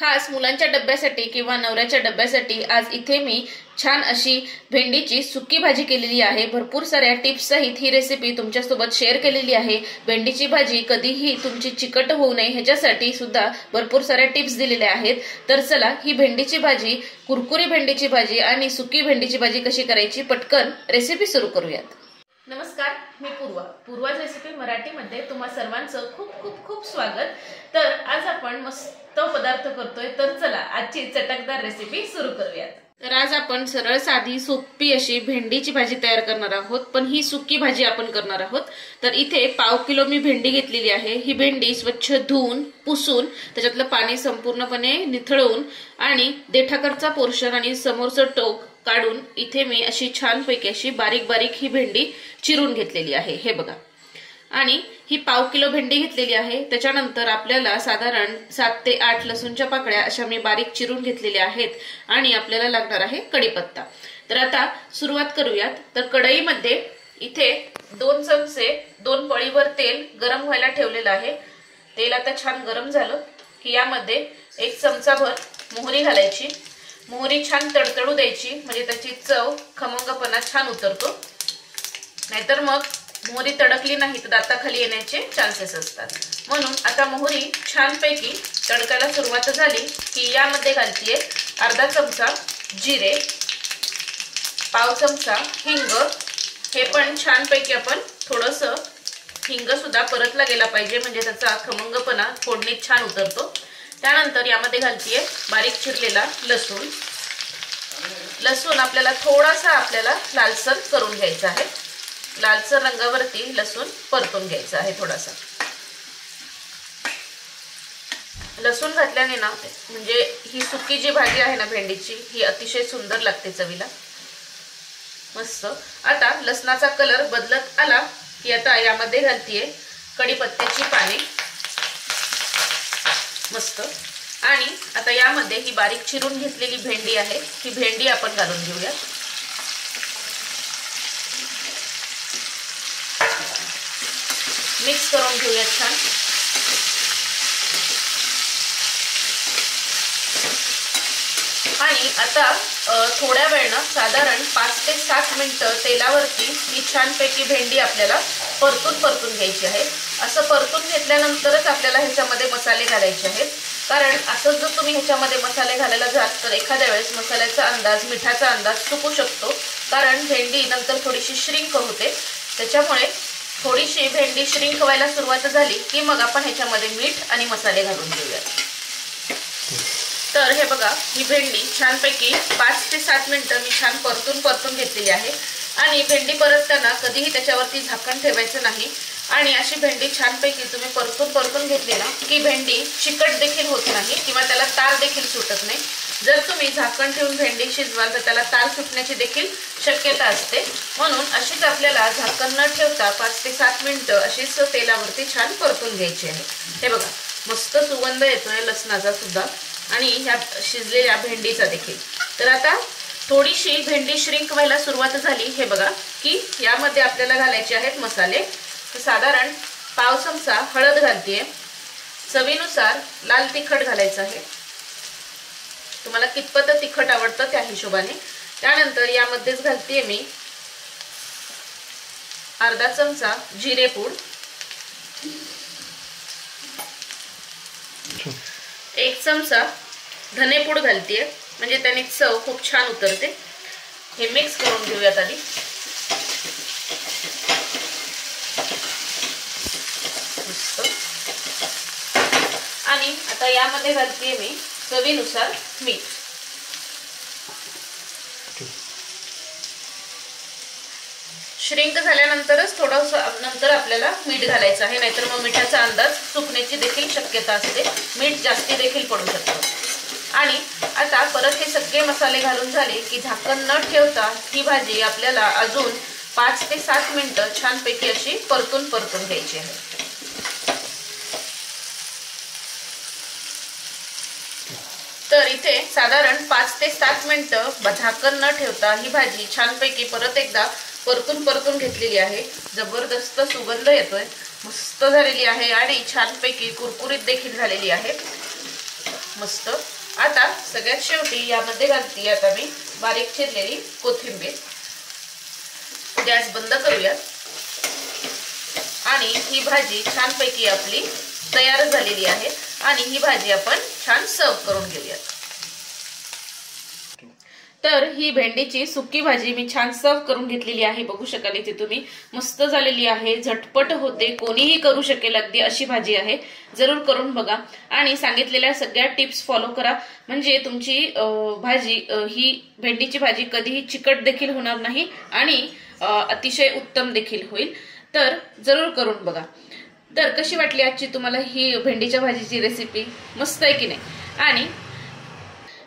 खास मुलांच्या डब्यासाठी किंवा नवऱ्याच्या डब्यासाठी आज इथे मी छान अशी भेंडीची सुकी भाजी केलेली आहे। भरपूर साऱ्या टिप्स सहित ही रेसिपी तुमच्यासोबत शेअर केलेली आहे। भेंडीची भाजी कधीही तुमची चिकट होऊ नये ह्याच्यासाठी सुद्धा भरपूर साऱ्या टिप्स दिलेल्या आहेत। तर चला ही भेंडीची भाजी, कुरकुरी भेंडीची भाजी आणि सुकी भेंडीची भाजी कशी करायची पटकन रेसिपी सुरू करूयात। नमस्कार, मी पूर्वाज रेसिपी मराठीमध्ये तुम्हा सर्वांचं खूप खूप खूप स्वागत। तर आज आपण मस्त पदार्थ करतोय, तर चला आजची चटकदार रेसिपी सुरू करूयात। तर आज आपण सरळ साधी सोपी अशी भेंडीची भाजी तयार करणार आहोत, पण ही सुकी भाजी आपण करणार आहोत। तर इथे पाव किलो मी भेंडी घेतलेली आहे। ही भेंडी स्वच्छ धुवून पुसून त्याच्यातलं पाणी संपूर्णपणे निथळून आणि देठाकडचा पोर्शन आणि समोरचं टोक काढून इथे मी अशी छान पैकी अशी बारीक बारीक ही भेंडी चिरून घेतलेली आहे। हे बघा, आणि ही पाव किलो भेंडी घेतलेली आहे। त्याच्यानंतर आपल्याला साधारण 7 ते 8 लसूणच्या पाकळ्या अशा मी बारीक चिरून घेतलेल्या आहेत आणि आपल्याला लागणार आहे कढीपत्ता। तर आता सुरुवात करूयात। तर कढईमध्ये इथे 2 चमचे 2 पळीवर तेल गरम व्हायला ठेवलेलं आहे। तेल आता छान गरम झालं की यामध्ये 1 चमचाभर मोहरी घालायची। मोहरी छान तडतडू द्यायची, म्हणजे त्याची चव खमंगपणा छान उतरतो। नाहीतर मग मोहरी तडकली नाही तर दाताखाली येण्याचे चान्सेस असतात। म्हणून आता मोहरी छानपैकी तडकायला सुरुवात झाली की यामध्ये घालतीये अर्धा चमचा जिरे, पाव चमचा हिंग। हे पण छानपैकी आपण थोडंसं हिंग सुद्धा परतला गेला पाहिजे, म्हणजे त्याचा खमंगपणा फोडणीत छान उतरतो। त्यानंतर यामध्ये घालतीये बारीक चिरलेला लसूण। लसूण आपल्याला थोडासा लालसर करून घ्यायचा आहे। लालसर रंगावरती लसूण परतून घ्यायचा आहे थोडासा। लसूण घातल्याने ना म्हणजे ही सुकी जी भाजी आहे ना भेंडीची, ही अतिशय सुंदर लागते चवीला मस्त। आता लसणाचा कलर बदलत आला की आता यामध्ये घालतीये कढीपत्त्याची पाने मस्त। आणि आता यामध्ये ही बारीक चिरून घेतलेली भेंडी आहे, ही भेंडी आपण घालून घेऊया। मिक्स करून घेऊया छान। आणि आता थोड्या वेळानं साधारण 5 ते 7 मिनिटं तेलावरती ही छानपैकी भेंडी आपल्याला परतून घ्यायची आहे। असं परतून घेतल्यानंतरच आपल्याला ह्याच्यामध्ये मसाले घालायचे आहेत, कारण असं जर तुम्ही ह्याच्यामध्ये मसाले घालायला जाल तर एखाद्या वेळेस मसाल्याचा अंदाज, मिठाचा अंदाज चुकू शकतो, कारण भेंडी नंतर थोडीशी श्रिंक होते। त्याच्यामुळे थोडीशी भेंडी श्रिंक व्हायला सुरुवात झाली की मग आपण ह्याच्यामध्ये मीठ आणि मसाले घालून घेऊया। तर हे बघा, ही भेंडी छानपैकी 5 ते 7 मिनिटं मी छान परतून घेतलेली आहे। आणि भेंडी परतताना कधीही त्याच्यावरती झाकण ठेवायचं नाही। आणि अशी भेंडी छानपैकी तुम्ही परतून घेतली ना की भेंडी चिकट देखील होत नाही किंवा त्याला तार देखील सुटत नाही। जर तुम्ही झाकण ठेवून भेंडी शिजवाल तर त्याला तार सुटण्याची देखील शक्यता असते। म्हणून अशीच आपल्याला झाकण न ठेवता 5 ते 7 मिनिटं अशीच तेलावरती छान परतून घ्यायची आहे। हे बघा, मस्त सुगंध येतोय लसणाचा सुद्धा आणि ह्या शिजलेल्या भेंडीचा देखील। तर आता थोडीशी भेंडी श्रिंक व्हायला सुरुवात झाली, हे बघा, की यामध्ये आपल्याला घालायचे आहेत मसाले। साधारण पाव चमचा हळद घालतीये, चवीनुसार लाल तिखट घालायचं आहे, तुम्हाला कितपत तिखट आवडतं त्या हिशोबाने। त्यानंतर यामध्येच घालतीये मी अर्धा चमचा जिरेपूड, 1 चमचा धनेपूड घालतीये, म्हणजे त्याने चव खूप छान उतरते। हे मिक्स करून घेऊयात आधी। आणि आता यामध्ये घालतीये मी चवीनुसार मीठ। श्रिंक झाल्यानंतरच थोडंसं नंतर आपल्याला मीठ घालायचं आहे, नाहीतर मग मिठाचा अंदाज चुकण्याची देखील शक्यता असते, मीठ जास्ती देखील पडू शकतं। आणि आता परत हे सगळे मसाले घालून झाले की झाकण न ठेवता ही भाजी आपल्याला अजून 5 ते 7 मिनिटं छानपैकी अशी परतून घ्यायची आहे। तर इथे साधारण 5 ते 7 मिनिटं झाकण न ठेवता ही भाजी छानपैकी परत एकदा परतून घेतलेली आहे। जबरदस्त सुगंध येतोय, मस्त झालेली आहे आणि छानपैकी कुरकुरीत देखील झालेली आहे। मस्त। आता सगळ्यात शेवटी यामध्ये घालते आता मी बारीक चिरलेली कोथिंबीर। गॅस बंद करूया आणि ही भाजी छानपैकी आपली तयार झालेली आहे आणि ही भाजी आपण छान सर्व करून घेऊया। तर ही भेंडीची सुकी भाजी मी छान सर्व करून घेतलेली आहे। बघू शकाल इथे तुम्ही, मस्त झालेली आहे, झटपट होते, कोणीही करू शकेल अगदी अशी भाजी आहे। जरूर करून बघा आणि सांगितलेल्या सगळ्या टिप्स फॉलो करा, म्हणजे तुमची भाजी ही भेंडीची भाजी कधीही चिकट देखील होणार नाही आणि अतिशय उत्तम देखील होईल। तर जरूर करून बघा। तर कशी वाटली आजची तुम्हाला ही भेंडीच्या भाजीची रेसिपी? मस्त आहे की नाही? आणि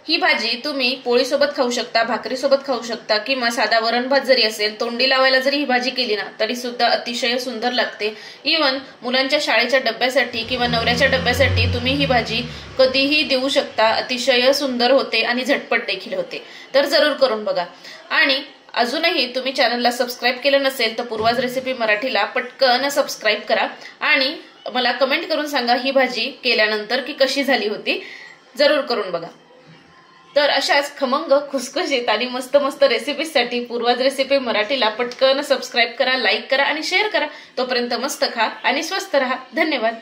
ही भाजी तुम्ही पोळीसोबत खाऊ शकता, भाकरीसोबत खाऊ शकता किंवा साधा वरण भात जरी असेल, तोंडी लावायला जरी ही भाजी केली ना तरी सुद्धा अतिशय सुंदर लागते। इवन मुलांच्या शाळेच्या डब्यासाठी किंवा नवऱ्याच्या डब्यासाठी तुम्ही ही भाजी कधीही देऊ शकता, अतिशय सुंदर होते आणि झटपट देखील होते। तर जरूर करून बघा आणि अजूनही तुम्ही चॅनलला सबस्क्राईब केलं नसेल तर पूर्वाज रेसिपी मराठीला पटकन सबस्क्राईब करा आणि मला कमेंट करून सांगा ही भाजी केल्यानंतर की कशी झाली होती। जरूर करून बघा। तर अशाच खमंग, खुसखुशीत आणि मस्त मस्त रेसिपीसाठी पूर्वाज रेसिपी मराठीला पटकन सबस्क्राईब करा, लाईक करा आणि शेअर करा। तोपर्यंत मस्त खा आणि स्वस्त रहा। धन्यवाद।